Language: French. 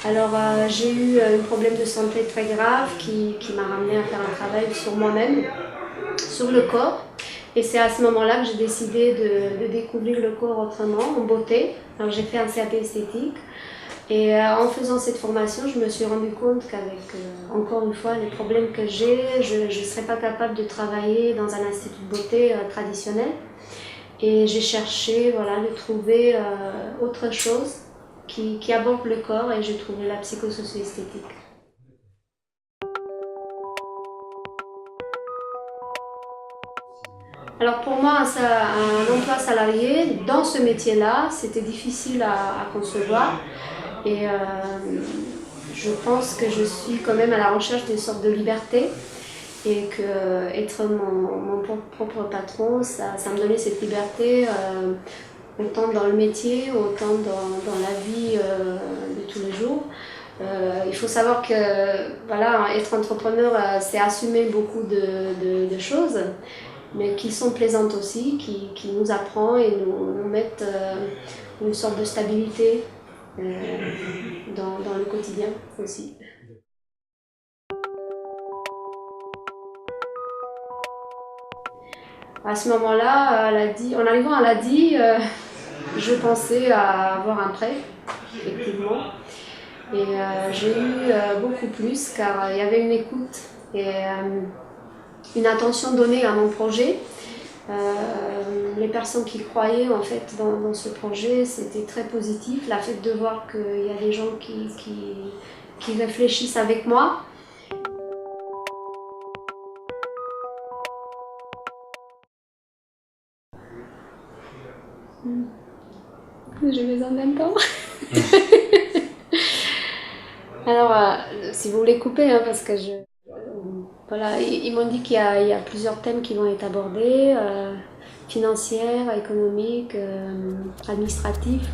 Alors j'ai eu un problème de santé très grave qui m'a ramené à faire un travail sur moi-même, sur le corps. Et c'est à ce moment-là que j'ai décidé de découvrir le corps autrement, en beauté. Alors j'ai fait un CAP esthétique. Et en faisant cette formation, je me suis rendu compte qu'avec, encore une fois, les problèmes que j'ai, je ne serais pas capable de travailler dans un institut de beauté traditionnel. Et j'ai cherché de trouver autre chose qui aborde le corps et j'ai trouvé la psychosocio-esthétique. Alors pour moi, un emploi salarié dans ce métier-là, c'était difficile à concevoir. Et je pense que je suis quand même à la recherche d'une sorte de liberté et que être mon propre patron, ça me donnait cette liberté autant dans le métier, autant dans la vie de tous les jours. Il faut savoir que être entrepreneur, c'est assumer beaucoup de choses, mais qui sont plaisantes aussi, qui nous apprennent et nous mettent une sorte de stabilité dans le quotidien aussi. À ce moment-là, en arrivant à l'ADI, je pensais à avoir un prêt, effectivement. Et j'ai eu beaucoup plus car il y avait une écoute et une attention donnée à mon projet. Les personnes qui croyaient en fait dans ce projet, c'était très positif. La fait de voir qu'il y a des gens qui réfléchissent avec moi. Je vais en même temps. Alors, si vous voulez couper, hein, parce que voilà, ils m'ont dit qu'il y a plusieurs thèmes qui vont être abordés, financières, économiques, administratifs.